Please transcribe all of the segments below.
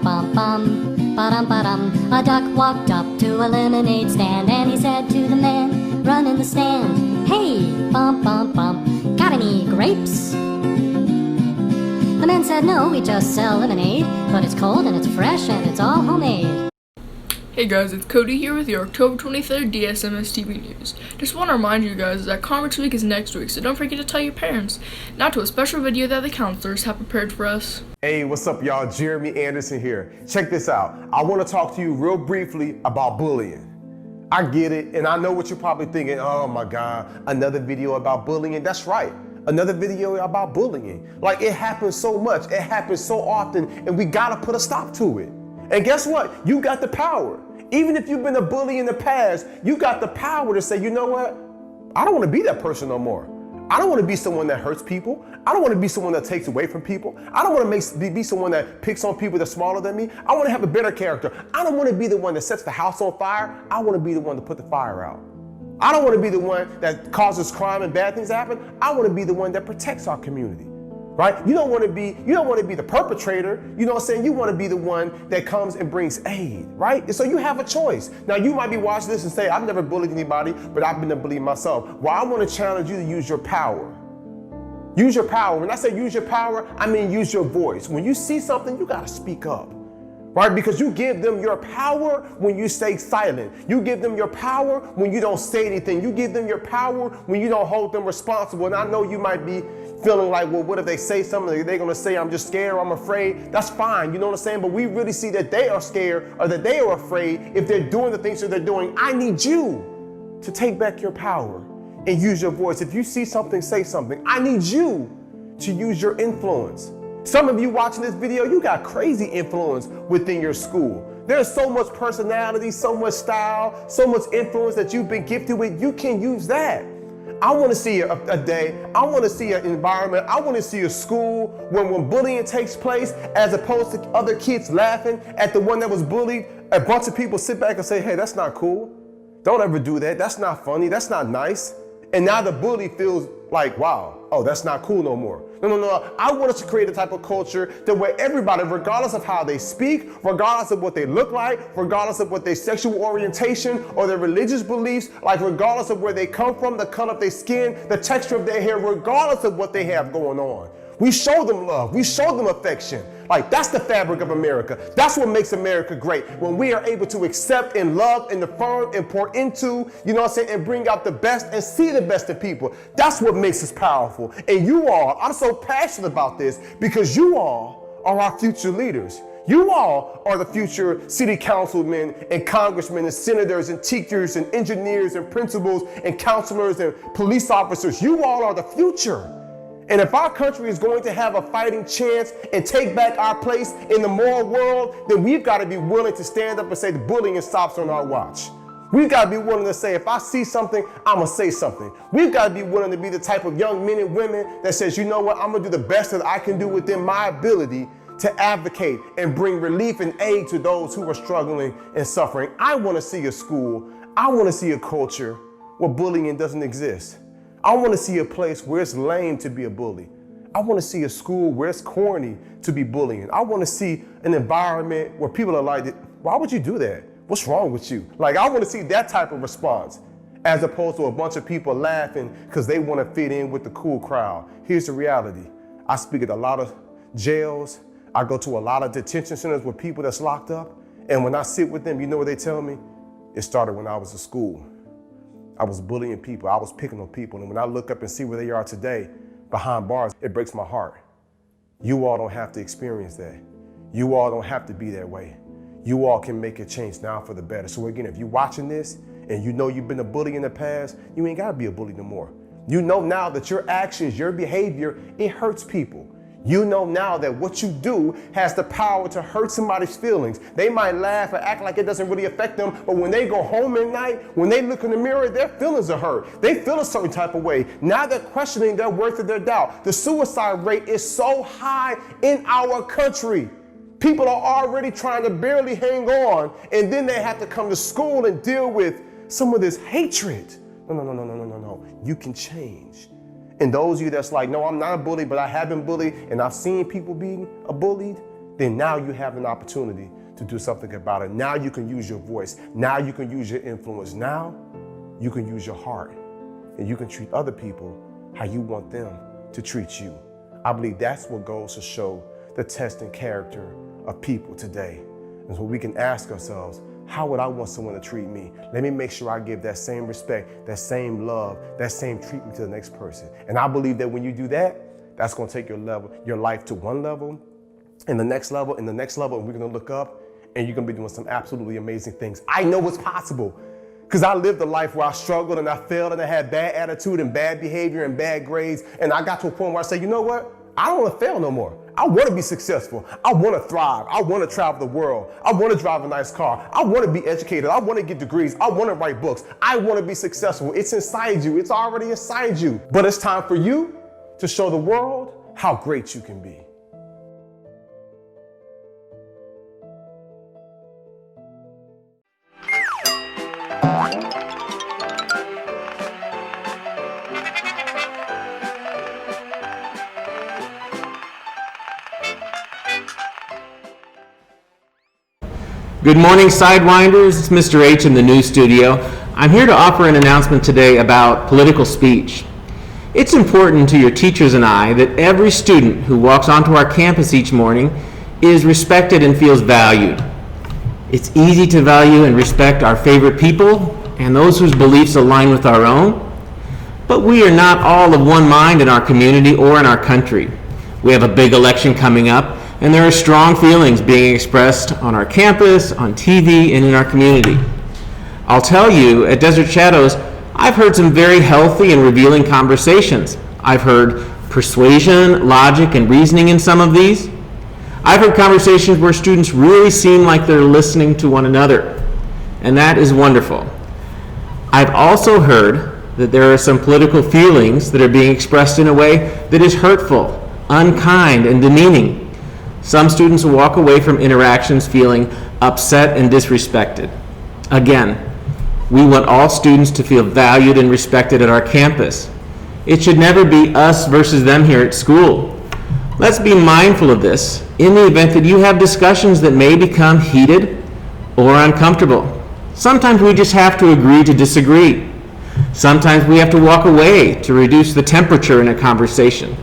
bum bum, ba-dum. A duck walked up to a lemonade stand and he said to the man running the stand, "Hey, bum bum bum, got any grapes?" The man said, "No, we just sell lemonade, but it's cold and it's fresh and it's all homemade." Hey guys, it's Cody here with your October 23rd DSMS TV News. Just want to remind you guys that Comics Week is next week, so don't forget to tell your parents. Now to a special video that the counselors have prepared for us. Hey, what's up y'all? Jeremy Anderson here. Check this out. I want to talk to you real briefly about bullying. I get it, and I know what you're probably thinking, oh my God, another video about bullying. That's right, another video about bullying. Like, it happens so much, it happens so often, and we gotta put a stop to it. And guess what? You got the power. Even if you've been a bully in the past, you got the power to say, you know what? I don't want to be that person no more. I don't want to be someone that hurts people. I don't want to be someone that takes away from people. I don't want to be someone that picks on people that's smaller than me. I want to have a better character. I don't want to be the one that sets the house on fire. I want to be the one to put the fire out. I don't want to be the one that causes crime and bad things happen. I want to be the one that protects our community. Right? You don't want to be the perpetrator. You know what I'm saying? You want to be the one that comes and brings aid, right? And so you have a choice. Now you might be watching this and say, I've never bullied anybody, but I've been a bully myself. Well, I want to challenge you to use your power. Use your power. When I say use your power, I mean use your voice. When you see something, you got to speak up. Right? Because you give them your power when you stay silent. You give them your power when you don't say anything. You give them your power when you don't hold them responsible. And I know you might be feeling like, well, what if they say something? They're going to say, I'm just scared or I'm afraid. That's fine. You know what I'm saying? But we really see that they are scared or that they are afraid if they're doing the things that they're doing. I need you to take back your power and use your voice. If you see something, say something. I need you to use your influence. Some of you watching this video, you got crazy influence within your school. There's so much personality, so much style, so much influence that you've been gifted with. You can use that. I want to see a day, I want to see an environment, I want to see a school when bullying takes place, as opposed to other kids laughing at the one that was bullied, a bunch of people sit back and say, hey, that's not cool. Don't ever do that. That's not funny. That's not nice. And now the bully feels like, wow, oh, that's not cool no more. No. I want us to create a type of culture that where everybody, regardless of how they speak, regardless of what they look like, regardless of what their sexual orientation or their religious beliefs, like regardless of where they come from, the color of their skin, the texture of their hair, regardless of what they have going on. We show them love. We show them affection. Like, that's the fabric of America. That's what makes America great. When we are able to accept and love and affirm and pour into, you know what I'm saying, and bring out the best and see the best in people. That's what makes us powerful. And you all, I'm so passionate about this because you all are our future leaders. You all are the future city councilmen and congressmen and senators and teachers and engineers and principals and counselors and police officers. You all are the future. And if our country is going to have a fighting chance and take back our place in the moral world, then we've got to be willing to stand up and say the bullying stops on our watch. We've got to be willing to say, if I see something, I'm going to say something. We've got to be willing to be the type of young men and women that says, you know what, I'm going to do the best that I can do within my ability to advocate and bring relief and aid to those who are struggling and suffering. I want to see a school, I want to see a culture where bullying doesn't exist. I want to see a place where it's lame to be a bully. I want to see a school where it's corny to be bullying. I want to see an environment where people are like, why would you do that? What's wrong with you? Like, I want to see that type of response as opposed to a bunch of people laughing because they want to fit in with the cool crowd. Here's the reality. I speak at a lot of jails. I go to a lot of detention centers with people that's locked up. And when I sit with them, you know what they tell me? It started when I was in school. I was bullying people, I was picking on people, and when I look up and see where they are today, behind bars, it breaks my heart. You all don't have to experience that. You all don't have to be that way. You all can make a change now for the better. So again, if you're watching this and you know you've been a bully in the past, you ain't gotta be a bully no more. You know now that your actions, your behavior, it hurts people. You know now that what you do has the power to hurt somebody's feelings. They might laugh and act like it doesn't really affect them, but when they go home at night, when they look in the mirror, their feelings are hurt. They feel a certain type of way. Now they're questioning their worth and their doubt. The suicide rate is so high in our country. People are already trying to barely hang on, and then they have to come to school and deal with some of this hatred. No. You can change. And those of you that's like, no, I'm not a bully, but I have been bullied, and I've seen people being bullied, then now you have an opportunity to do something about it. Now you can use your voice. Now you can use your influence. Now you can use your heart, and you can treat other people how you want them to treat you. I believe that's what goes to show the test and character of people today. And so we can ask ourselves, how would I want someone to treat me? Let me make sure I give that same respect, that same love, that same treatment to the next person. And I believe that when you do that, that's gonna take your life to one level, and the next level, and the next level, and we're gonna look up, and you're gonna be doing some absolutely amazing things. I know it's possible, because I lived a life where I struggled and I failed and I had bad attitude and bad behavior and bad grades, and I got to a point where I said, you know what? I don't wanna fail no more. I wanna be successful. I wanna thrive. I wanna travel the world. I wanna drive a nice car. I wanna be educated. I wanna get degrees. I wanna write books. I wanna be successful. It's inside you. It's already inside you. But it's time for you to show the world how great you can be. Good morning, Sidewinders. It's Mr. H in the news studio. I'm here to offer an announcement today about political speech. It's important to your teachers and I that every student who walks onto our campus each morning is respected and feels valued. It's easy to value and respect our favorite people and those whose beliefs align with our own, but we are not all of one mind in our community or in our country. We have a big election coming up, and there are strong feelings being expressed on our campus, on TV, and in our community. I'll tell you, at Desert Shadows, I've heard some very healthy and revealing conversations. I've heard persuasion, logic, and reasoning in some of these. I've heard conversations where students really seem like they're listening to one another, and that is wonderful. I've also heard that there are some political feelings that are being expressed in a way that is hurtful, unkind, and demeaning. Some students will walk away from interactions feeling upset and disrespected. Again, we want all students to feel valued and respected at our campus. It should never be us versus them here at school. Let's be mindful of this in the event that you have discussions that may become heated or uncomfortable. Sometimes we just have to agree to disagree. Sometimes we have to walk away to reduce the temperature in a conversation.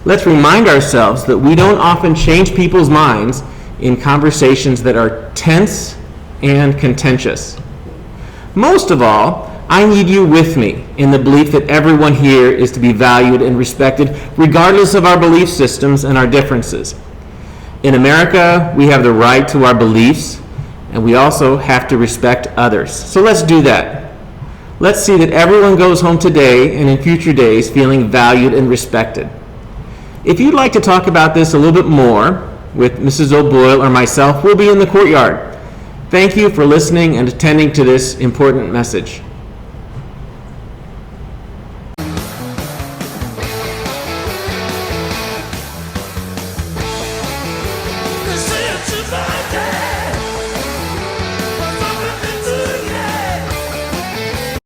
Let's remind ourselves that we don't often change people's minds in conversations that are tense and contentious. Most of all, I need you with me in the belief that everyone here is to be valued and respected regardless of our belief systems and our differences. In America, we have the right to our beliefs, and we also have to respect others. So let's do that. Let's see that everyone goes home today and in future days feeling valued and respected. If you'd like to talk about this a little bit more with Mrs. O'Boyle or myself, we'll be in the courtyard. Thank you for listening and attending to this important message.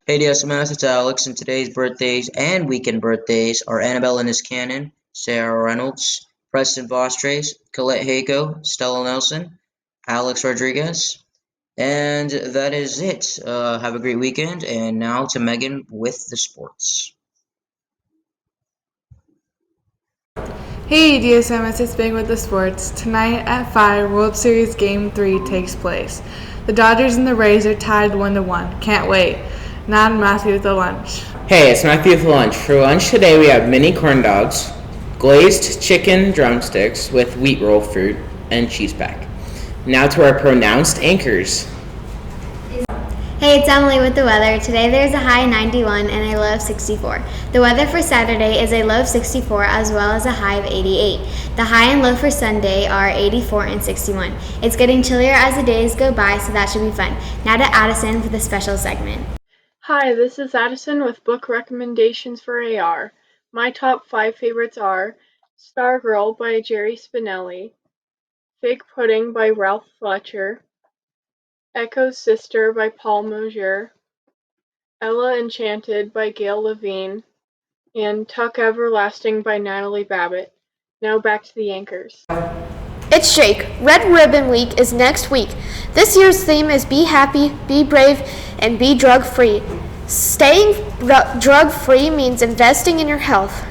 Hey DSMS, it's Alex, and today's birthdays and weekend birthdays are Annabelle Innes Cannon, Sarah Reynolds, Preston Vostres, Colette Hago, Stella Nelson, Alex Rodriguez, and that is it. Have a great weekend, and now to Megan with the sports. Hey DSMS, it's Megan with the sports. Tonight at 5, World Series Game 3 takes place. The Dodgers and the Rays are tied 1-1. Can't wait. Now Matthew with the lunch. Hey, it's Matthew with lunch. For lunch today we have mini corn dogs, glazed chicken drumsticks with wheat roll fruit, and cheese pack. Now to our pronounced anchors. Hey, it's Emily with the weather. Today there's a high 91 and a low of 64. The weather for Saturday is a low of 64 as well as a high of 88. The high and low for Sunday are 84 and 61. It's getting chillier as the days go by, so that should be fun. Now to Addison for the special segment. Hi, this is Addison with book recommendations for AR. My top 5 favorites are Stargirl by Jerry Spinelli, Fig Pudding by Ralph Fletcher, Echo's Sister by Paul Mosier, Ella Enchanted by Gail Levine, and Tuck Everlasting by Natalie Babbitt. Now back to the anchors. It's Shake. Red Ribbon Week is next week. This year's theme is Be Happy, Be Brave, and Be Drug-Free. Staying drug-free means investing in your health.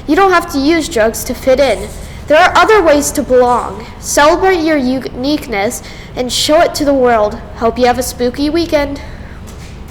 You don't have to use drugs to fit in. There are other ways to belong. Celebrate your uniqueness and show it to the world. Hope you have a spooky weekend.